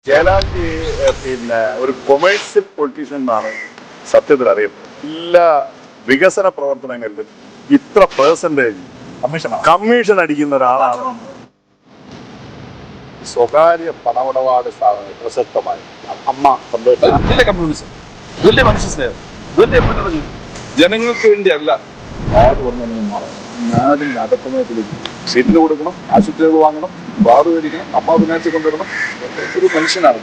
ജയലാൽജി പിന്നെ ഒരു commercial politician എന്നാണ് സത്യത്തിൽ അറിയപ്പെടുന്നത്. എല്ലാ വികസന പ്രവർത്തനങ്ങളിലും ഇത്ര പെർസെന്റേജ് കമ്മീഷൻ അടിക്കുന്ന ഒരാളാണ്. സ്വകാര്യ പണമിടപാട് സ്ഥാപനം പ്രസക്തമായി അമ്മ കമ്മ്യൂണിസം മനുഷ്യ സ്നേഹം ജനങ്ങൾക്ക് വേണ്ടിയല്ല. നാടിന് നടക്കുന്നതിലേക്ക് സീറ്റിന് കൊടുക്കണം, ആശുപത്രികൾ വാങ്ങണം, ബാറ് മേടിക്കണം, അമ്മ വിനാശം കൊണ്ടുവരണം. ഒരു മനുഷ്യനാണ്.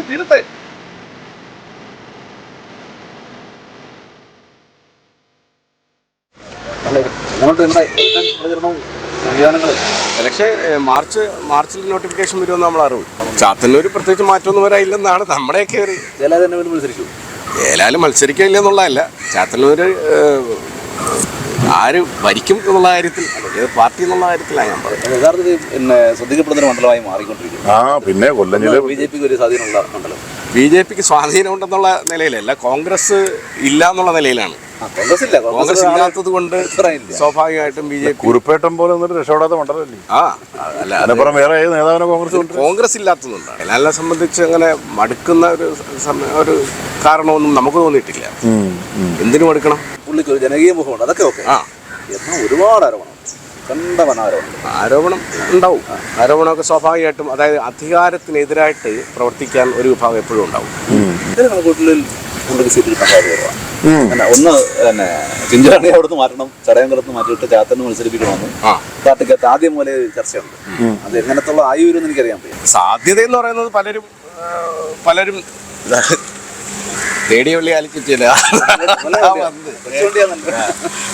തീരത്തെ പക്ഷേ മാർച്ചിൽ നോട്ടിഫിക്കേഷൻ വരുമെന്ന് നമ്മൾ അറിവ്. ചാത്തന്നൂർ പ്രത്യേകിച്ച് മാറ്റമൊന്നും വരാനില്ലെന്നാണ് നമ്മുടെയൊക്കെ ഒരു. ജയലാൽ മത്സരിക്കില്ലെന്നുള്ളതല്ല, ചാത്തന്നൂർ ആര് ഭരിക്കും എന്നുള്ള കാര്യത്തിൽ, ഏത് പാർട്ടി എന്നുള്ള കാര്യത്തിലാണ് ഞാൻ പറയുന്നത്. യഥാർത്ഥത്തിൽ ശ്രദ്ധിക്കപ്പെടുന്ന ഒരു മണ്ഡലമായി മാറിക്കൊണ്ടിരിക്കുന്നു. പിന്നെ കൊല്ലഞ്ചില് ബിജെപിക്ക് ഒരു സ്വാധീനമുള്ള മണ്ഡലം. ബിജെപിക്ക് സ്വാധീനം ഉണ്ടെന്നുള്ള നിലയിലല്ല, കോൺഗ്രസ് ഇല്ല എന്നുള്ള നിലയിലാണ്. കോൺഗ്രസ് ഇല്ലാത്തത് കൊണ്ട് സ്വാഭാവികമായിട്ടും ബിജെപി കുറുപ്പേട്ടം പോലെ ഒന്നും രക്ഷപ്പെടാത്ത മണ്ഡലമല്ലേ. അല്ല, വേറെ ഏത് നേതാവിനെ കോൺഗ്രസ് ഇല്ലാത്തതുണ്ട്. ജയലാലിനെ സംബന്ധിച്ച് അങ്ങനെ മടുക്കുന്ന ഒരു കാരണമൊന്നും നമുക്ക് തോന്നിയിട്ടില്ല. എന്തിനു മടുക്കണം? പുള്ളിക്ക് ഒരു ജനകീയ മുഖമുണ്ട്, അതൊക്കെ ഓക്കെ. എന്നാൽ ഒരുപാട് ആരോപണം ഉണ്ടാവും. ആരോപണമൊക്കെ സ്വാഭാവികമായിട്ടും, അതായത് അധികാരത്തിനെതിരായിട്ട് പ്രവർത്തിക്കാൻ ഒരു വിഭാഗം എപ്പോഴും ഉണ്ടാവും. ഒന്ന് തന്നെ ചിഞ്ചാണി അവിടുന്ന് മാറ്റണം, ചടയംകുളത്ത് മാറ്റിയിട്ട് ചാത്തന്ന് മത്സരിപ്പിക്കണമെന്ന് പാർട്ടിക്കകത്ത് ആദ്യം പോലെ ചർച്ചയുണ്ട്. അത് എങ്ങനത്തുള്ള ആയി വരുമെന്ന് എനിക്കറിയാൻ പറ്റും. സാധ്യത എന്ന് പറയുന്നത് പലരും റേഡിയോള്ളി ആലിച്ചിട്ടില്ല.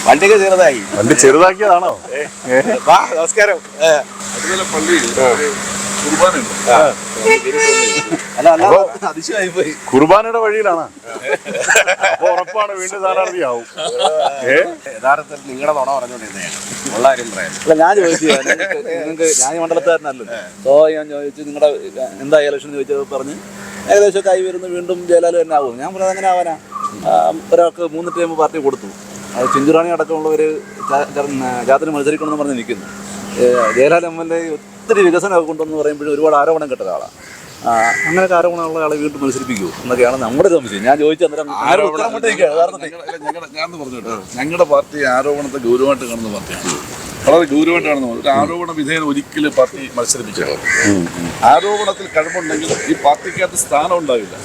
വണ്ടിയൊക്കെ ചെറുതായി. വണ്ടി ചെറുതാക്കിയതാണോ? നമസ്കാരം. അതുപോലെ പള്ളിയിൽ കുർബാനയുടെ വഴിയിലാണ്. അപ്പൊ ഉറപ്പാണ് വീണ്ടും സ്ഥാനാർത്ഥിയാവും. യഥാർത്ഥത്തിൽ നിങ്ങളുടെ നുണ പറഞ്ഞുകൊണ്ടിരുന്നതാണ്. ഉള്ള കാര്യം പറയാം. അല്ല, ഞാൻ ചോദിച്ചു നിങ്ങൾക്ക്, ഞാൻ മണ്ഡലത്താരനല്ലോ. ഞാൻ ചോദിച്ചു നിങ്ങളുടെ എന്താ ഇലക്ഷൻ ചോദിച്ചത് പറഞ്ഞ് ഏകദേശമൊക്കെ ആയി വരുന്നു, വീണ്ടും ജയലാൽ തന്നെ ആവും. ഞാൻ പറഞ്ഞത് അങ്ങനെ ആവാനാ. ഒരാൾക്ക് 3 ടൈം പാർട്ടി കൊടുത്തു. അത് ചിഞ്ചുറാണി അടക്കമുള്ളവർ ജാത്തിന് മത്സരിക്കണമെന്ന് പറഞ്ഞ് നിൽക്കുന്നു. ജയലാൽ എം.എൽ.എ ഒത്തിരി വികസനമൊക്കെ കൊണ്ടെന്ന് പറയുമ്പോഴും ഒരുപാട് ആരോപണം കേട്ട ഒരാളാണ്. അങ്ങനെയൊക്കെ ആരോപണമുള്ള ആളെ വീണ്ടും മത്സരിപ്പിക്കുമോ എന്നൊക്കെയാണ് നമ്മുടെ സംശയം. ഞാൻ ചോദിച്ചു അന്നേരം ഞാൻ പറഞ്ഞോട്ടെ, ഞങ്ങളുടെ പാർട്ടി ആരോപണത്തെ ഗൗരവമായിട്ട് കാണുന്ന പാർട്ടിയാണ്. വളരെ ഗൗരവമായിട്ട് കാണുന്ന ഒരു ആരോപണ വിധേയൻ ഒരിക്കലും പാർട്ടി മത്സരിപ്പിച്ചത്. ആരോപണത്തിൽ കഴിവുണ്ടെങ്കിൽ ഈ പാർട്ടിക്കകത്ത് സ്ഥാനം ഉണ്ടാവില്ല.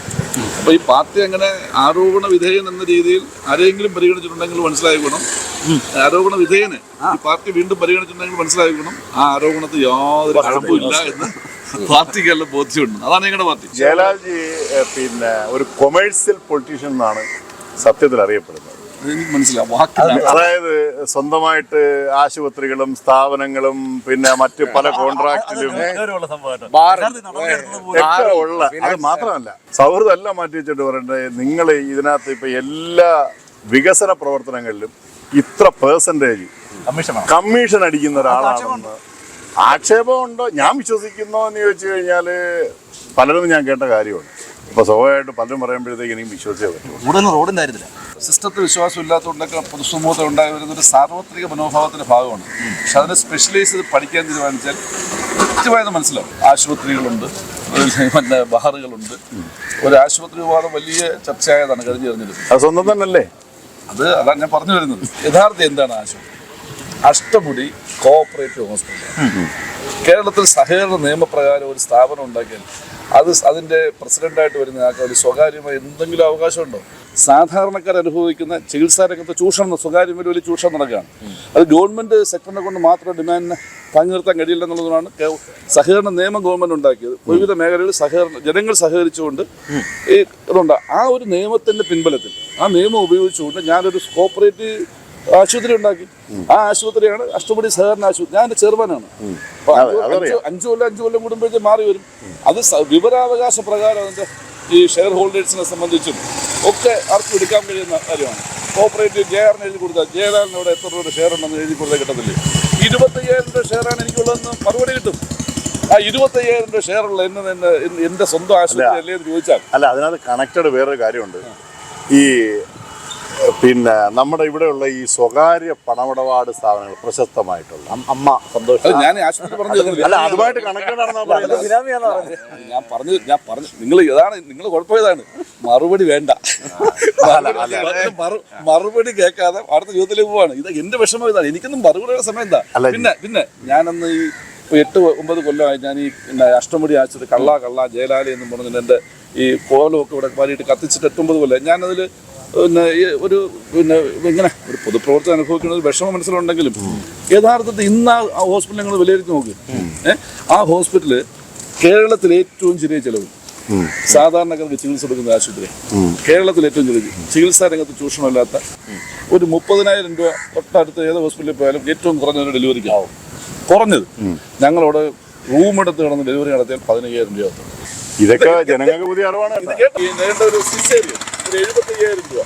അപ്പൊ ഈ പാർട്ടി അങ്ങനെ ആരോപണ വിധേയൻ എന്ന രീതിയിൽ ആരെങ്കിലും പരിഗണിച്ചിട്ടുണ്ടെങ്കിൽ മനസ്സിലായിക്കണം, ആരോപണ വിധേയന് ഈ പാർട്ടി വീണ്ടും പരിഗണിച്ചിട്ടുണ്ടെങ്കിൽ മനസ്സിലായിക്കണം, ആ ആരോപണത്തിൽ യാതൊരു കഴിവുമില്ല എന്ന് പാർട്ടിക്കെല്ലാം ബോധ്യമുണ്ട്. അതാണ് ഞങ്ങളുടെ പാർട്ടി. ജയലാൽജി പിന്നെ ഒരു കൊമേഴ്സ്യൽ പൊളിറ്റീഷ്യൻ എന്നാണ് സത്യത്തിൽ അറിയപ്പെടുന്നത്. എനിക്ക് മനസ്സിലാവും. അതായത് സ്വന്തമായിട്ട് ആശുപത്രികളും സ്ഥാപനങ്ങളും പിന്നെ മറ്റ് പല കോൺട്രാക്റ്റിലും ഒക്കെ ഉള്ള. അത് മാത്രമല്ല, സൗഹൃദം എല്ലാം മാറ്റി വെച്ചിട്ട് പറയണ്ടേ, നിങ്ങൾ ഇതിനകത്ത് ഇപ്പൊ എല്ലാ വികസന പ്രവർത്തനങ്ങളിലും ഇത്ര പെർസെന്റേജ് കമ്മീഷൻ അടിക്കുന്ന ഒരാളാണെന്ന് ആക്ഷേപമുണ്ടോ? ഞാൻ വിശ്വസിക്കുന്നോ എന്ന് ചോദിച്ചു കഴിഞ്ഞാല് പലരും ഞാൻ കേട്ട കാര്യമാണ്. ഇപ്പൊ സ്വാഭാവികമായിട്ട് പലരും പറയുമ്പോഴത്തേക്ക് എനിക്ക് വിശ്വസിച്ചേ പറ്റും. റോഡിന്റെ കാര്യത്തില്ല സിസ്റ്റത്തിൽ വിശ്വാസം ഇല്ലാത്തതുകൊണ്ടൊക്കെ പൊതുസമൂഹത്തിൽ ഉണ്ടായി വരുന്നൊരു സാർവത്രിക മനോഭാവത്തിന്റെ ഭാഗമാണ്. പക്ഷെ അതിനെ സ്പെഷ്യലൈസ് ചെയ്ത് പഠിക്കാൻ തീരുമാനിച്ചാൽ കൃത്യമായത് മനസ്സിലാവും. ആശുപത്രികളുണ്ട്, മറ്റേ ബാറുകളുണ്ട്. ഒരു ആശുപത്രി വിവാദം വലിയ ചർച്ചയായതാണ് കഴിഞ്ഞ തെരഞ്ഞെടുപ്പ്. അത് സ്വന്തം തന്നെയല്ലേ? അതാണ് ഞാൻ പറഞ്ഞു വരുന്നത്. യഥാർത്ഥം എന്താണ് ആശുപത്രി? Ashtamudi cooperative hospital. കേരളത്തിൽ സഹകരണ നിയമപ്രകാരം ഒരു സ്ഥാപനം ഉണ്ടാക്കിയാൽ അതിൻ്റെ പ്രസിഡന്റായിട്ട് വരുന്ന ആൾക്ക് ഒരു സ്വകാര്യമായി എന്തെങ്കിലും അവകാശമുണ്ടോ? സാധാരണക്കാർ അനുഭവിക്കുന്ന ചികിത്സാ രംഗത്ത് ചൂഷണം, സ്വകാര്യം വലിയ ചൂഷണം നടക്കുകയാണ്. അത് ഗവൺമെൻറ് സെക്ടറിനെ കൊണ്ട് മാത്രം ഡിമാൻഡിനെ താങ്ങി നിർത്താൻ കഴിയില്ല എന്നുള്ളതാണ് സഹകരണ നിയമം ഗവൺമെൻറ് ഉണ്ടാക്കിയത്. വിവിധ മേഖലകളിൽ ജനങ്ങൾ സഹകരിച്ചുകൊണ്ട് ഈ ഇതുണ്ട്. ആ ഒരു നിയമത്തിൻ്റെ പിൻബലത്തിൽ, ആ നിയമം ഉപയോഗിച്ചുകൊണ്ട് ഞാനൊരു കോപ്പറേറ്റീവ് ആശുപത്രി ഉണ്ടാക്കി. ആ ആശുപത്രിയാണ് അഷ്ടമുടി സഹകരണ ആശുപത്രി. ഞാൻ എൻ്റെ ചെയർമാനാണ്. 5 കൊല്ലം കൂടുമ്പോഴേക്കും മാറി വരും. അത് വിവരാവകാശ പ്രകാരം അതിൻ്റെ ഈ ഷെയർ ഹോൾഡേഴ്സിനെ സംബന്ധിച്ചും ഒക്കെ ആർക്കും എടുക്കാൻ കഴിയുന്ന കാര്യമാണ്. കോപ്പറേറ്റീവ് ജെആറിന് എഴുതി കൊടുത്താൽ ജയലാലിന് ഇവിടെ എത്ര രൂപ ഷെയർ ഉണ്ടെന്ന് എഴുതി കൊടുത്താൽ കിട്ടത്തില്ലേ? 25,000 രൂപ ഷെയറാണ് എനിക്കുള്ളതെന്ന് മറുപടി കിട്ടും. ആ 25,000 രൂപ ഷെയറുള്ള എൻ്റെ സ്വന്തം ആശുപത്രി അല്ലേ എന്ന് ചോദിച്ചാൽ. അല്ല, അതിനകത്ത് കണക്റ്റഡ് വേറൊരു കാര്യമുണ്ട്. ഈ പിന്നെ നമ്മുടെ ഇവിടെയുള്ള ഈ സ്വകാര്യ പണമിടപാട് സ്ഥാപനങ്ങൾ പ്രശസ്തമായിട്ടുള്ള അമ്മ സന്തോഷം ഞാൻ ആശുപത്രി പറഞ്ഞു അല്ല അതുമായിട്ട് കണക്റ്റഡാണെന്നാ പറയുന്നത്. ഞാൻ പറഞ്ഞു നിങ്ങൾ ഏതാണ് നിങ്ങൾ കുഴപ്പമിതാണ് മറുപടി വേണ്ട മറുപടി കേൾക്കാതെ അടുത്ത ചോദ്യത്തിലേക്ക് പോവാണ്. ഇത് എന്റെ വിഷമം ഇതാണ്. എനിക്കൊന്നും മറുപടിയുടെ സമയം എന്താ. പിന്നെ ഞാനന്ന് ഈ 8-9 കൊല്ലമായി ഞാൻ ഈ അഷ്ടമുടി ആശുപത്രി കള്ള ജയലാലി എന്നും പറഞ്ഞിട്ട് എൻ്റെ ഈ കോലമൊക്കെ ഇവിടെ പാലിയിട്ട് കത്തിച്ചിട്ട് 8-9 കൊല്ലം ഞാനതിൽ ഇങ്ങനെ ഒരു പൊതുപ്രവർത്തനം അനുഭവിക്കുന്ന ഒരു വിഷമം മനസ്സിലുണ്ടെങ്കിലും യഥാർത്ഥത്തിൽ ഇന്ന് ആ ഹോസ്പിറ്റൽ ഞങ്ങൾ വിലയിരുത്തി നോക്കി. ആ ഹോസ്പിറ്റല് കേരളത്തിൽ ഏറ്റവും ചെറിയ ചെലവ് സാധാരണക്കാർക്ക് ചികിത്സ കൊടുക്കുന്ന ആശുപത്രി, കേരളത്തിൽ ഏറ്റവും ചെറിയ ചികിത്സാ രംഗത്ത് ചൂഷണമില്ലാത്ത ഒരു 30,000 രൂപ തൊട്ടടുത്ത് ഏത് ഹോസ്പിറ്റലിൽ പോയാലും ഏറ്റവും കുറഞ്ഞ ഡെലിവറിക്ക് ആവും. കുറഞ്ഞത് ഞങ്ങളോട് റൂം എടുത്ത് കിടന്ന് ഡെലിവറി നടത്തിയാൽ 15,000 രൂപ. ഇതൊക്കെ ജനങ്ങൾക്ക് പുതിയ അറിവാണ്. ഇത് കേട്ടോ നേരിട്ട ഒരു സിസേറിയൻ ഒരു 75,000 രൂപ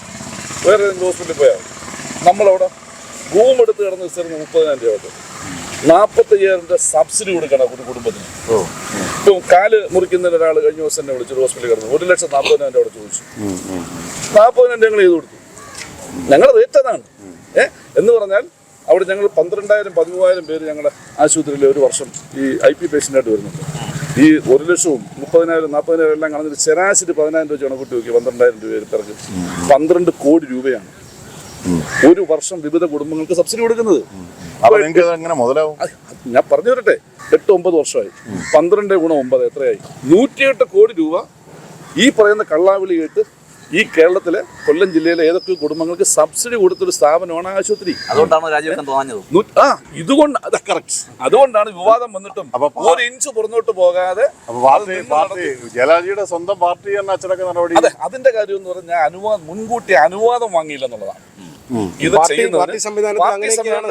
വേറെ ഹോസ്പിറ്റലിൽ പോയാൽ നമ്മളവിടെ റൂം എടുത്ത് കിടന്ന് സിസേറിന് 30,000 രൂപ. 45,000 രൂപ സബ്സിഡി കൊടുക്കണം ഒരു കുടുംബത്തിന്. ഇപ്പം കാല് മുറിക്കുന്നതിന് ഒരാൾ കഴിഞ്ഞ ദിവസം എന്നെ വിളിച്ചൊരു ഹോസ്പിറ്റലിൽ കിടന്നു 1,40,000 അവിടെ ചോദിച്ചു. 40,000 ഞങ്ങൾ ചെയ്ത് കൊടുത്തു. ഞങ്ങളുടെ റേറ്റ് അതാണ്. എന്ന് പറഞ്ഞാൽ അവിടെ ഞങ്ങൾ 12,000-13,000 പേര് ഞങ്ങളുടെ ആശുപത്രിയിൽ ഒരു വർഷം ഈ IP പേഷ്യൻ്റായിട്ട് വരുന്നുണ്ട്. ഈ 1,00,000-ഉം 30,000 40,000 എല്ലാം കളഞ്ഞിട്ട് ശരാശരി 10,000 രൂപ ചുണക്കൂട്ടി നോക്കി 12,000 രൂപ പേർക്ക് 12 കോടി രൂപയാണ് ഒരു വർഷം വിവിധ കുടുംബങ്ങൾക്ക് സബ്സിഡി കൊടുക്കുന്നത്. ഞാൻ പറഞ്ഞു തരട്ടെ, 8-9 വർഷമായി 12 × 9 എത്രയായി? 108 കോടി രൂപ ഈ പറയുന്ന കള്ളാവിളി കേട്ട് ഈ കേരളത്തിലെ കൊല്ലം ജില്ലയിലെ ഏതൊക്കെ കുടുംബങ്ങൾക്ക് സബ്സിഡി കൊടുത്തൊരു സ്ഥാപനമാണ് ആശുപത്രി. അതുകൊണ്ടാണ് രാജിവെക്കാൻ തോന്നിയത്. ഇതുകൊണ്ട് കറക്റ്റ്. അതുകൊണ്ടാണ് വിവാദം വന്നിട്ടും 1 ഇഞ്ച് പുറന്നോട്ട് പോകാതെ ജയലാജിയുടെ സ്വന്തം പാർട്ടി തന്നെ അച്ചടക്ക നടപടി. അതെ, അതിന്റെ കാര്യം എന്ന് പറഞ്ഞാൽ മുൻകൂട്ടി അനുവാദം വാങ്ങിയില്ല എന്നുള്ളതാണ്. ഇത്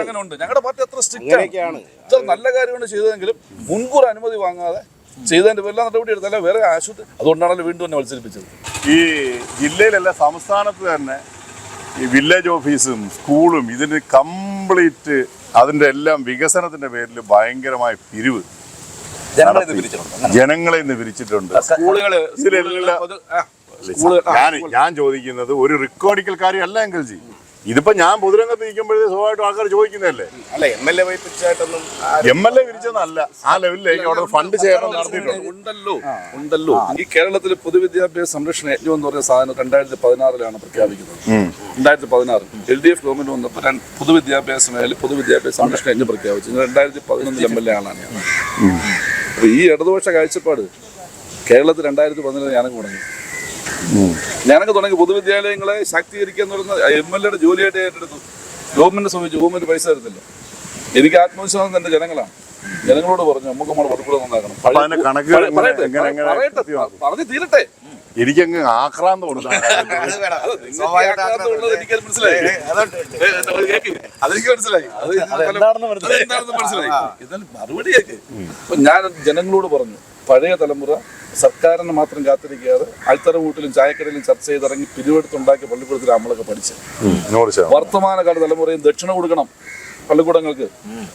അങ്ങനെ ഉണ്ട്. ഞങ്ങളുടെ പാർട്ടി അത്ര സ്ട്രിക്റ്റ് ആണ്. ഇത്ര നല്ല കാര്യമാണ് ചെയ്തതെങ്കിലും മുൻകൂർ അനുമതി വാങ്ങാതെ ചെയ്തതിന്റെ എല്ലാ നടപടി എടുത്തല്ല വേറെ ആശുപത്രി. അതുകൊണ്ടാണല്ലോ വീണ്ടും തന്നെ മത്സരിപ്പിച്ചത്. ഈ ജില്ലയിലല്ല സംസ്ഥാനത്ത് തന്നെ ഈ വില്ലേജ് ഓഫീസും സ്കൂളും ഇതിന് കംപ്ലീറ്റ് അതിന്റെ എല്ലാം വികസനത്തിന്റെ പേരിൽ ഭയങ്കരമായ പിരിവ് ജനങ്ങളെ ഇന്ന് പിരിച്ചിട്ടുണ്ട്. ഞാൻ ചോദിക്കുന്നത് ഒരു റെക്കോർഡിക്കൽ കാര്യമല്ല എങ്കിൽ ജി, ഇതിപ്പോ ഞാൻ പൊതുരംഗത്ത് നിൽക്കുമ്പോഴേ സ്വാഭാവികമായിട്ടും ആൾക്കാർ ചോദിക്കുന്നതല്ലേ. അല്ല MLA പിരിച്ചായിട്ടൊന്നും MLA പിരിച്ചെന്നല്ല, ആ ലെവലിലേക്ക് അവിടെ ഫണ്ട് ശേഖരണം നടത്തിയിട്ടുണ്ട്. ഉണ്ടല്ലോ. ഈ കേരളത്തിലെ പൊതുവിദ്യാഭ്യാസ സംരക്ഷണ യജ്ഞം എന്ന് പറഞ്ഞ സാധനം 2016 പ്രഖ്യാപിക്കുന്നത്. 2016 LDF ഗവൺമെന്റ് വന്നപ്പോൾ പൊതുവിദ്യാഭ്യാസ മേഖല പൊതുവിദ്യാഭ്യാസ സംരക്ഷണ യജ്ഞം പ്രഖ്യാപിച്ചു. 2011 MLA ആളാണ് ഞാൻ. അപ്പൊ ഈ ഇടതുപക്ഷ കാഴ്ചപ്പാട് കേരളത്തിൽ 2011 ഞാനൊക്കെ തുടങ്ങി പൊതുവിദ്യാലയങ്ങളെ ശാക്തീകരിക്കുക എന്ന് പറയുന്നത് MLA ജോലിയായിട്ട് ഏറ്റെടുത്തു. ഗവൺമെന്റ് ശ്രമിച്ചു, ഗവൺമെന്റ് പൈസ തരുന്നില്ല. എനിക്ക് ആത്മവിശ്വാസം എന്റെ ജനങ്ങളാണ്. ജനങ്ങളോട് പറഞ്ഞു നമുക്ക് നമ്മുടെ വകുപ്പുകൾ നന്നാക്കണം. പറഞ്ഞു തീരട്ടെ. എനിക്കങ്ങ് ആക്രാന്തം എനിക്കത് മനസ്സിലായി. അതെനിക്ക് മനസ്സിലായി. എന്താണെന്ന് മനസ്സിലായി. ഇതെല്ലാം മറുപടി കേക്ക്. അപ്പൊ ഞാൻ ജനങ്ങളോട് പറഞ്ഞു, പഴയ തലമുറ സർക്കാരിനെ മാത്രം കാത്തിരിക്കാതെ അൽത്തറ വീട്ടിലും ചായക്കടയിലും ചർച്ച ചെയ്തിറങ്ങി പിരിവെടുത്തുണ്ടാക്കിയ പള്ളിക്കൂടത്തിൽ നമ്മളൊക്കെ പഠിച്ചത്. വർത്തമാനകാല തലമുറയും ദക്ഷിണ കൊടുക്കണം പള്ളിക്കൂടങ്ങൾക്ക്,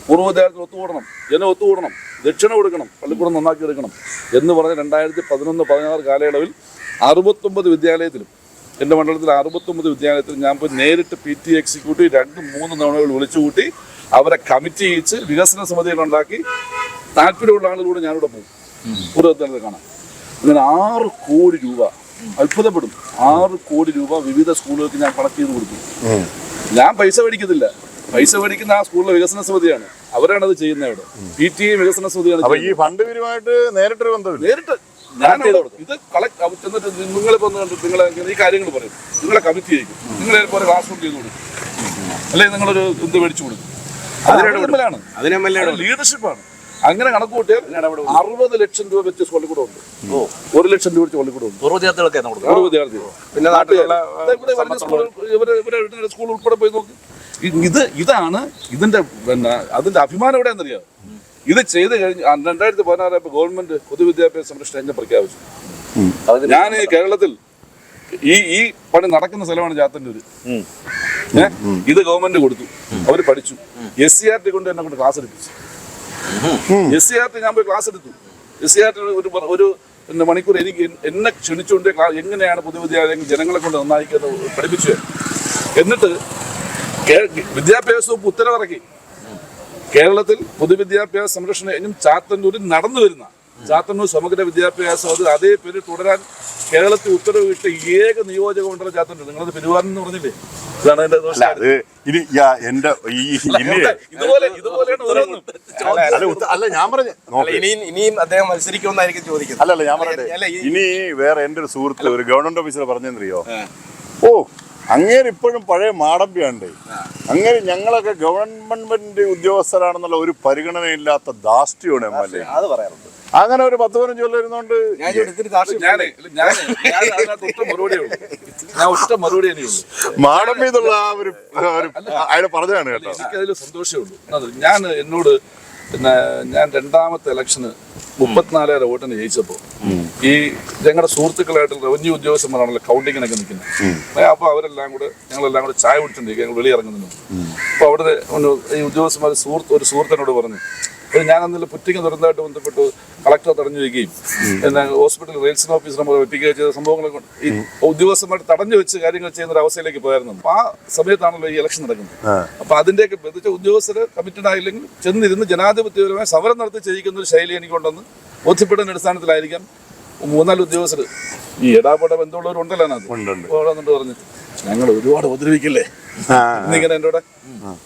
പൂർവ്വ വിദ്യാർത്ഥികൾ ഒത്തുകൂടണം, ജനം ഒത്തുകൂടണം, ദക്ഷിണ കൊടുക്കണം, പള്ളിക്കൂടം നന്നാക്കി എടുക്കണം എന്ന് പറഞ്ഞ് 2011-16 കാലയളവിൽ 69 വിദ്യാലയത്തിലും എൻ്റെ മണ്ഡലത്തിൽ 69 വിദ്യാലയത്തിലും ഞാൻ പോയി നേരിട്ട് PT എക്സിക്യൂട്ടീവ് 2-3 തവണകൾ വിളിച്ചുകൂട്ടി അവരെ കമ്മിറ്റി ചെയ്യിച്ച് വികസന സമിതികളുണ്ടാക്കി താല്പര്യമുള്ള ആളുകളൂടെ ഞാനിവിടെ പോകും പൂർവ്വവിദ്യാലയത്തിൽ കാണാം. അങ്ങനെ 6 കോടി രൂപ, അത്ഭുതപ്പെടും, 6 കോടി രൂപ വിവിധ സ്കൂളുകൾക്ക് ഞാൻ കളക്ട് ചെയ്ത് കൊടുത്തു. ഞാൻ പൈസ മേടിക്കത്തില്ല, പൈസ മേടിക്കുന്ന ആ സ്കൂളിലെ വികസന സമിതിയാണ്, അവരാണ് അത് ചെയ്യുന്നത്. അവിടെ PTA വികസന സമിതിയാണ്. ഈ ഫണ്ട് പിരിവായിട്ട് നേരിട്ടൊരു ബന്ധമില്ല. നേരിട്ട് ഞാൻ ഇത് കളക്ട് ചെന്നിട്ട് നിങ്ങളിപ്പോ നിങ്ങളെ ഈ കാര്യങ്ങൾ പറയും, നിങ്ങളെ കമ്മിറ്റി ചെയ്യിക്കും, നിങ്ങളെ പോലെ ക്ലാസ് റൂം ചെയ്ത് കൊടുക്കും, അല്ലെങ്കിൽ നിങ്ങളൊരു ഇത് മേടിച്ചു കൊടുക്കും. അതിനാണ് ലീഡർഷിപ്പാണ്. അങ്ങനെ കണക്ക് കൂട്ടിയാൽ 60 ലക്ഷം രൂപ വെച്ച് പള്ളിക്കൂടം ഉണ്ട്. 1 ലക്ഷം രൂപ വെച്ച് പള്ളിക്കൂടം ഉണ്ട്. പൂർവ്വ വിദ്യാർത്ഥികൾ പിന്നെ സ്കൂൾ ഉൾപ്പെടെ പോയി നോക്കി. ഇതാണ് ഇതിന്റെ അതിന്റെ അഭിമാനം എവിടെയാണെന്നറിയാം. ഇത് ചെയ്ത് കഴിഞ്ഞ് 2016 ഗവൺമെന്റ് പൊതുവിദ്യാഭ്യാസ സംരക്ഷണ യജ്ഞം പ്രഖ്യാപിച്ചു. ഞാൻ ഈ കേരളത്തിൽ ഈ പണി നടക്കുന്ന സ്ഥലമാണ് ചാത്തന്നൂര്. ഇത് ഗവൺമെന്റ് കൊടുത്തു, അവര് പഠിച്ചു. SCRT കൊണ്ട് എന്നെ കൊണ്ട് ക്ലാസ് എടുപ്പിച്ചു. SCRT ഞാൻ പോയി ക്ലാസ് എടുത്തു. SCRT ഒരു മണിക്കൂർ എനിക്ക് എന്നെ ക്ഷണിച്ചുകൊണ്ട് എങ്ങനെയാണ് പൊതുവിദ്യാലയങ്ങൾ ജനങ്ങളെ കൊണ്ട് നന്നായിക്കുന്നത് പഠിപ്പിച്ചു. എന്നിട്ട് വിദ്യാഭ്യാസ വകുപ്പ് ഉത്തരവിറക്കി. കേരളത്തിൽ പൊതുവിദ്യാഭ്യാസ സംരക്ഷണ യജ്ഞം ചാത്തന്നൂരിൽ നടന്നു വരുന്ന ചാത്തന്നൂർ സമഗ്ര വിദ്യാഭ്യാസം അത് അതേ പേര് തുടരാൻ കേരളത്തിൽ ഉത്തരവിട്ട ഏക നിയോജക മണ്ഡലം ചാത്തന്നൂർ. നിങ്ങളത് പെരുവാരം എന്ന് പറഞ്ഞില്ലേ? ഇതാണ് എന്റെ ദോഷം. ഇതുപോലെയാണ് ഓരോന്നും. അല്ല ഞാൻ പറഞ്ഞു ഇനിയും അദ്ദേഹം മത്സരിക്കുമെന്നായിരിക്കും ചോദിക്കുന്നത്. അല്ലല്ല ഞാൻ പറഞ്ഞത് ഇനി വേറെ എന്റെ ഒരു സുഹൃത്ത് ഒരു ഗവൺമെന്റ് ഓഫീസർ പറഞ്ഞെന്നറിയോ, ഓ അങ്ങേര് ഇപ്പോഴും പഴയ മാടമ്പിയുണ്ട്, അങ്ങേര് ഞങ്ങളൊക്കെ ഗവൺമെന്റ് ഉദ്യോഗസ്ഥരാണെന്നുള്ള ഒരു പരിഗണനയില്ലാത്ത ധാർഷ്ട്യമാണ് MLA. അത് പറയാറുണ്ട്. അങ്ങനെ ഒരു 10-15 കൊല്ലം ഇരുന്നോണ്ട് മാടമ്പി എന്നുള്ള അയാളെ പറഞ്ഞതാണ് കേട്ടോ. എനിക്കതിൽ സന്തോഷമേ ഉള്ളൂ. ഞാൻ എന്നോട് പിന്നെ ഞാൻ രണ്ടാമത്തെ ഇലക്ഷന് 34,000 വോട്ടിന് ജയിച്ചപ്പോൾ ഈ ഞങ്ങളുടെ സുഹൃത്തുക്കളായിട്ട് റവന്യൂ ഉദ്യോഗസ്ഥന്മാരാണല്ലോ കൗണ്ടിങ്ങിനൊക്കെ നിൽക്കുന്നത്. അപ്പോൾ അവരെല്ലാം കൂടെ ഞങ്ങളെല്ലാം കൂടെ ചായ കുടിച്ചിട്ടുണ്ടെങ്കിൽ ഞങ്ങൾ വെളിയിറങ്ങുന്നു. അപ്പോൾ അവിടെ ഈ ഉദ്യോഗസ്ഥന്മാർ ഒരു സുഹൃത്തിനോട് പറഞ്ഞു, ഞാൻ അന്നേരം പുറ്റിങ് തുറന്നതായിട്ട് ബന്ധപ്പെട്ട് കളക്ടർ തടഞ്ഞു വയ്ക്കുകയും പിന്നെ ഹോസ്പിറ്റൽ റേൽസ് ഓഫീസർ നമ്മൾ വെപ്പിക്കുകയും ചെയ്ത സംഭവങ്ങളെ ഈ ഉദ്യോഗസ്ഥന്മാർ തടഞ്ഞു വെച്ച് കാര്യങ്ങൾ ചെയ്യുന്ന ഒരു അവസ്ഥയിലേക്ക് പോയായിരുന്നു. അപ്പൊ ആ സമയത്താണല്ലോ ഈ ഇലക്ഷൻ നടക്കുന്നത്. അപ്പൊ അതിന്റെയൊക്കെ ബന്ധിച്ച ഉദ്യോഗസ്ഥർ കമ്മിറ്റഡ് ആയില്ലെങ്കിൽ ചെന്നിരുന്ന് ജനാധിപത്യപരമായി സമരം നടത്തി ചെയ്യിക്കുന്ന ഒരു ശൈലി എനിക്കുണ്ടെന്ന് ബോധ്യപ്പെടുന്ന അടിസ്ഥാനത്തിലായിരിക്കാം 3-4 ഉദ്യോഗസ്ഥർ ഈ ഇടാപെട ബന്ധമുള്ളവരുണ്ടല്ലോ അതിനകത്ത് പറഞ്ഞു, ഞങ്ങൾ ഒരുപാട് ഉപദ്രവിക്കില്ലേ എന്നിങ്ങനെ എൻ്റെ കൂടെ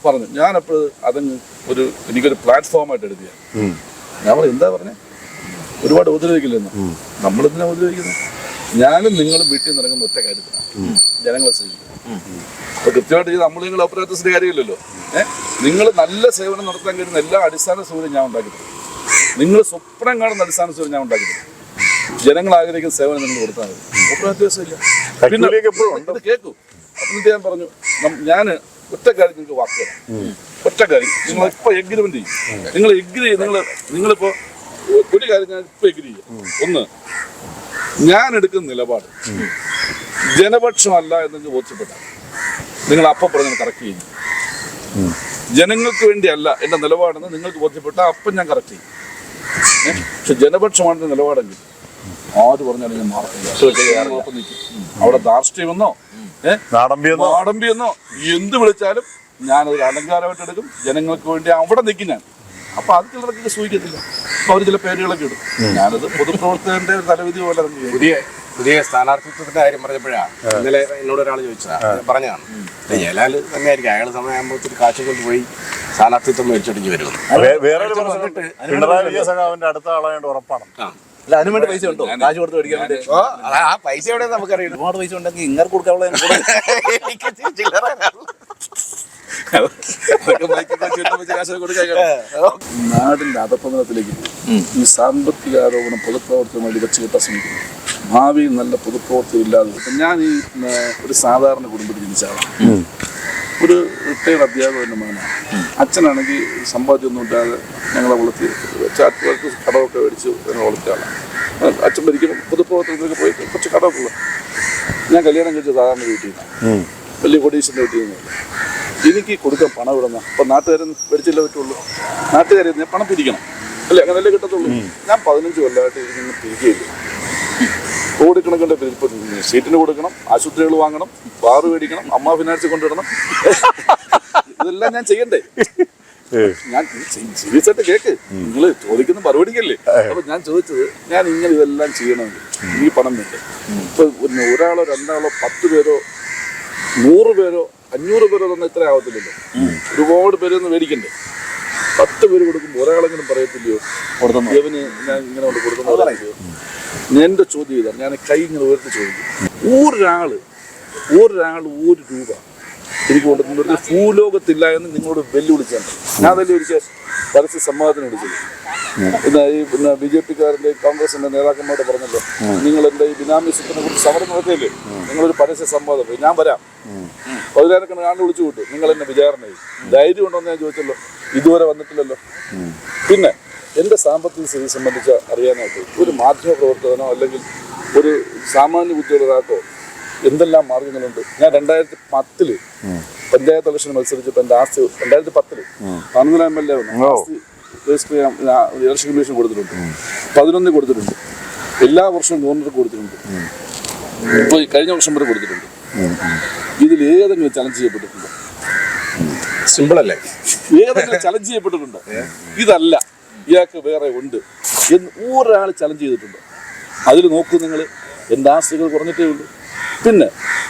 പറഞ്ഞു. ഞാനപ്പോൾ അതങ്ങ് എനിക്കൊരു പ്ലാറ്റ്ഫോമായിട്ട് എടുക്കുക. ഞാൻ പറഞ്ഞു, എന്താ പറഞ്ഞേ, ഒരുപാട് ഉപദ്രവിക്കില്ലെന്ന്. നമ്മളെന്തിനാ ഉപദ്രവിക്കുന്നത്? ഞാനും നിങ്ങളും വീട്ടിൽ നിന്ന് ഇറങ്ങുന്ന ഒറ്റ കാര്യത്തിലാണ്, ജനങ്ങളെ സേവിക്കുക. അപ്പൊ കൃത്യമായിട്ട് ചെയ്ത് നിങ്ങൾ ഓപ്പറേറ്റേഴ്സിന്റെ കാര്യമില്ലല്ലോ. നിങ്ങൾ നല്ല സേവനം നടത്താൻ കഴിയുന്ന എല്ലാ അടിസ്ഥാന സൗകര്യം ഞാൻ ഉണ്ടാക്കി തരും. നിങ്ങൾ സ്വപ്നം കാണുന്ന അടിസ്ഥാന സൗകര്യം ഞാൻ ഉണ്ടാക്കി തരും. ജനങ്ങൾ ആഗ്രഹിക്കുന്ന സേവനം നിങ്ങൾ കൊടുത്താൽ മതി. ഓപ്പറേറ്റേഴ്സ് ഇല്ല. പിന്നെ ഇത് കേൾക്കൂ. എന്നിട്ട് ഞാൻ പറഞ്ഞു, ഞാൻ ഒറ്റ കാര്യം നിങ്ങൾക്ക് വാക്ക് തരാം. ഒറ്റ കാര്യം, നിങ്ങളിപ്പോൾ എഗ്രിമെന്റ് ചെയ്യും. നിങ്ങളിപ്പോ ഒരു കാര്യം ഞാൻ ഇപ്പൊ എഗ്രി ചെയ്യാം. ഒന്ന്, ഞാൻ എടുക്കുന്ന നിലപാട് ജനപക്ഷമല്ല എന്ന് ബോധ്യപ്പെട്ടാൽ നിങ്ങൾ അപ്പം പറഞ്ഞാൽ കറക്റ്റ് ചെയ്യും. ജനങ്ങൾക്ക് വേണ്ടിയല്ല എന്റെ നിലപാടെന്ന് നിങ്ങൾക്ക് ബോധ്യപ്പെട്ടാൽ അപ്പം ഞാൻ കറക്റ്റ് ചെയ്യും. പക്ഷെ ജനപക്ഷമാണ് നിലപാടെങ്കിൽ ആര് പറഞ്ഞാലും ഞാൻ മാറില്ല. അവിടെ ധാർഷ്ട്യമെന്നോ മാടമ്പിയെന്നോ എന്ത് വിളിച്ചാലും ഞാനൊരു അലങ്കാരമായിട്ട് എടുക്കും. ജനങ്ങൾക്ക് വേണ്ടി അവിടെ നിൽക്കും ഞാൻ. അപ്പൊ അത് ചിലർക്ക് സൂചിക്കത്തില്ല. അപ്പൊ അവർ ചില പേരുകളൊക്കെ ഇടും. ഞാനത് പൊതുപ്രവർത്തകന്റെ തലവിധി പോലെ പുതിയ സ്ഥാനാർത്ഥിത്വത്തിന്റെ കാര്യം പറഞ്ഞപ്പോഴാണ് ഇന്നലെ എന്നോട് ഒരാൾ ചോദിച്ചതാ, പറഞ്ഞതാണ് ജയലാൽ തന്നെയായിരിക്കും അയാൾ സമയമാകുമ്പോൾ കാശ് കൊണ്ടുപോയി സ്ഥാനാർത്ഥിത്വം മേടിച്ചടിച്ച് വരുന്നത്. പിണറായി വിജയൻ സഖാവിന്റെ അടുത്ത ആളായോണ്ട് ഉറപ്പാണ്. അല്ല, അതിനു വേണ്ടി പൈസ ഉണ്ടോ? കാശ് കൊടുത്ത് മേടിക്കാൻ വേണ്ടി ആ പൈസ എവിടെ നമുക്കറിയാം. ഒരുപാട് പൈസ ഉണ്ടെങ്കിൽ ഇങ്ങനെ കൊടുക്കാനുള്ള നാടിന്റെ അധപ്പതനത്തിലേക്ക് ഈ സാമ്പത്തിക ആരോപണം പൊതുപ്രവർത്തനം വേണ്ടി വെച്ച് കിട്ടാൻ ശ്രമിക്കുന്നു. ഭാവിയിൽ നല്ല പൊതുപ്രവർത്തനം ഇല്ലാതെ ഞാൻ ഈ ഒരു സാധാരണ കുടുംബത്തിൽ ജനിച്ചാളാണ്. ഒരു റിട്ടയർഡ് അധ്യാപകന്റെ മകനാണ്. അച്ഛനാണെങ്കിൽ സമ്പാദ്യമൊന്നും ഇല്ലാതെ ഞങ്ങളെ വളർത്തി ചാറ്റുകാർക്ക് കടമൊക്കെ മേടിച്ച് ഞങ്ങളെ വളർത്തിയാളാണ്. അച്ഛൻ ഭരിക്കുമ്പോൾ പൊതുപ്രവർത്തനത്തിലൊക്കെ പോയി കുറച്ച് കടമൊക്കെ ഉള്ള. ഞാൻ കല്യാണം കഴിച്ച സാധാരണ വീട്ടിൽ നിന്നാണ്, വലിയ കൊടീശ്വരൻ്റെ വീട്ടിൽ നിന്നല്ല. എനിക്ക് കൊടുക്കാൻ പണം ഇടുന്ന അപ്പം നാട്ടുകാരൻ മേടിച്ചില്ല പറ്റുള്ളൂ. നാട്ടുകാരെ ഞാൻ പണം പിരിക്കണം അല്ലേ, അങ്ങനെയല്ലേ കിട്ടത്തുള്ളൂ. ഞാൻ 15 കൊല്ലമായിട്ട് ഇതിന് പിരിക്കുകയില്ല. കോടിക്കണക്കിൻ്റെ സീറ്റിന് കൊടുക്കണം, ആശുപത്രികൾ വാങ്ങണം, ബാറ് മേടിക്കണം, അമ്മ ഫിനാൻസ് കൊണ്ടിടണം. ഇതെല്ലാം ഞാൻ ചെയ്യണ്ടേ? ഞാൻ സീരിയസ് ആയിട്ട് കേക്ക്, നിങ്ങൾ ചോദിക്കുന്ന മറുപടിക്കല്ലേ. അപ്പൊ ഞാൻ ചോദിച്ചത്, ഞാൻ ഇങ്ങനെ ഇതെല്ലാം ചെയ്യണമെങ്കിൽ ഈ പണം വേണ്ടേ? ഇപ്പൊ ഒരാളോ 2 ആളോ 10 പേരോ 100 പേരോ 500 പേരോ തന്നെ ഇത്ര ആവത്തില്ലല്ലോ. ഒരുപാട് പേരൊന്നും മേടിക്കണ്ടേ? 10 പേര് കൊടുക്കുമ്പോൾ ഒരാളെങ്കിലും പറയത്തില്ലയോ ഇവന് ഞാൻ ഇങ്ങനെ കൊണ്ട് കൊടുക്കുന്നു പറയില്ലയോ? എന്റെ ചോദ്യം ഇതാണ്, ഞാൻ കൈ ഇങ്ങനെ ഉയർത്തി ചോദിക്കും. ഒരാള് 1 രൂപ എനിക്ക് കൊണ്ടുവരുന്ന ഭൂലോകത്തില്ല എന്ന് നിങ്ങളോട് വെല്ലുവിളിച്ചാണ്. ഞാൻ അതല്ലേ ഒരിക്കൽ പരസ്യ സംവാദത്തിന് വിളിച്ചത്. പിന്നെ BJP-കാരൻ്റെ കോൺഗ്രസിന്റെ നേതാക്കന്മാരോട് പറഞ്ഞല്ലോ, നിങ്ങൾ എൻ്റെ ഈ ബിനാമിസത്തിനെ കുറിച്ച് സമരം നടത്തിയല്ലേ, നിങ്ങളൊരു പരസ്യ സംവാദം പോയി, ഞാൻ വരാം. 10,000 ആണ്ട് വിളിച്ചു വിട്ടു, നിങ്ങൾ എന്നെ വിചാരണ ചെയ്യും. ധൈര്യം ഉണ്ടോ എന്ന് ഞാൻ ചോദിച്ചല്ലോ, ഇതുവരെ വന്നിട്ടില്ലല്ലോ. പിന്നെ എൻ്റെ സാമ്പത്തിക സ്ഥിതി സംബന്ധിച്ച് അറിയാനായിട്ട് ഒരു മാധ്യമ പ്രവർത്തകനോ അല്ലെങ്കിൽ ഒരു സാമാന്യ ബുദ്ധിയുള്ള ഒരാൾക്കോ എന്തെല്ലാം മാർഗങ്ങളുണ്ട്. ഞാൻ 2010 പഞ്ചായത്ത് ഇലക്ഷൻ മത്സരിച്ചപ്പോൾ എൻ്റെ ആസ്തി 2010 13 MLA ആസ്തി രജിസ്റ്റർ ചെയ്യാൻ ഇലക്ഷൻ കമ്മീഷൻ കൊടുത്തിട്ടുണ്ട്. 11 കൊടുത്തിട്ടുണ്ട്. എല്ലാ വർഷവും ഗവർണർക്ക് കൊടുത്തിട്ടുണ്ട്. ഇപ്പോൾ കഴിഞ്ഞ വർഷം വരെ കൊടുത്തിട്ടുണ്ട്. ഇതിൽ ഏതെങ്കിലും ചലഞ്ച് ചെയ്യപ്പെട്ടിട്ടുണ്ടോ? സിമ്പിൾ അല്ലേ? ഏതെങ്കിലും ചലഞ്ച് ചെയ്യപ്പെട്ടിട്ടുണ്ടോ? ഇതല്ല, ഇയാൾക്ക് വേറെ ഉണ്ട് എന്ന് ഒരാൾ ചലഞ്ച് ചെയ്തിട്ടുണ്ടോ? അതിൽ നോക്കൂ നിങ്ങൾ, എൻ്റെ ആസ്തികൾ കുറഞ്ഞിട്ടേ ഉള്ളൂ. പിന്നെ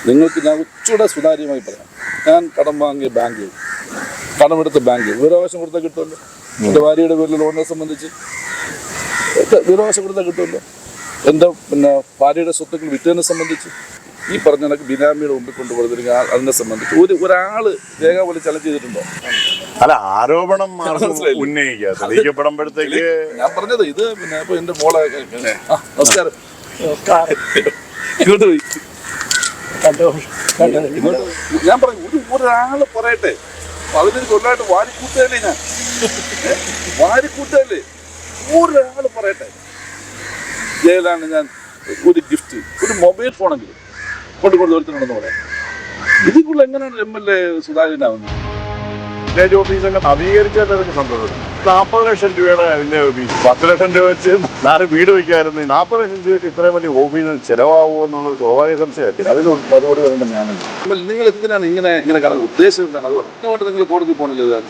നിങ്ങൾക്ക് ഞാൻ ഉച്ചൂടെ സുതാര്യമായി പറയാം, ഞാൻ കടം വാങ്ങിയ ബാങ്കുകൾ, കടമെടുത്ത ബാങ്കുകൾ വിവരാവകാശം കൊടുത്താൽ കിട്ടുമല്ലോ. എൻ്റെ ഭാര്യയുടെ പേരിൽ ലോണിനെ സംബന്ധിച്ച് വിവരാവകാശം കൊടുത്താൽ കിട്ടുമല്ലോ. എൻ്റെ ഭാര്യയുടെ സ്വത്തുക്കൾ വിറ്റതിനെ സംബന്ധിച്ച് ഈ പറഞ്ഞ കണക്ക് ബിനാമിയുടെ മുമ്പിൽ കൊണ്ടുപോകുന്ന അതിനെ സംബന്ധിച്ച് ഒരാൾ രേഖ പോലെ ചലഞ്ച് ചെയ്തിട്ടുണ്ടോ? അല്ല, ആരോപണം ഉന്നയിക്കുക തെളിയിക്കപ്പെടുമ്പോഴത്തേക്ക് ഞാൻ പറഞ്ഞത് ഇത് ഇപ്പൊ എന്റെ മോളെ നമസ്കാരം ഇങ്ങോട്ട് പോയി ഞാൻ പറഞ്ഞു ഒരാള് പറയട്ടെ, 15 കൊല്ലമായിട്ട് വാരിക്കൂട്ടല്ലേ, ഞാൻ വാരിക്കൂട്ടല്ലേ, ഒരാള് പറയട്ടെ ജയിലാണ് ഞാൻ ഒരു ഗിഫ്റ്റ്, ഒരു മൊബൈൽ ഫോണെങ്കിലും കൊണ്ടുകൊണ്ട് വരുത്തുന്നുണ്ടെന്ന് പറയാം. ഇതിക്കുള്ള എങ്ങനെയാണ് MLA സുധാകരനാവുന്നത്? വില്ലേജ് ഓഫീസൊക്കെ നവീകരിച്ചാൽ സന്തോഷം. 40 ലക്ഷം രൂപയുടെ അതിന്റെ ഓഫീസ്, 10 ലക്ഷം രൂപ വെച്ച് 4 വീട് വയ്ക്കായിരുന്നു. 40 ലക്ഷം രൂപയ്ക്ക് ഇത്രയും വലിയ ഓഫീസ് ചെലവാകുമോ എന്നുള്ള സ്വാഭാവിക സംശയമായിട്ട് അതിന് മറുപടി വരേണ്ട ഞാനല്ല. നിങ്ങൾ എന്തിനാണ് ഇങ്ങനെ ഉദ്ദേശം എന്താണ്? അതുകൊണ്ട് നിങ്ങൾ കോടതി പോകണില്ല.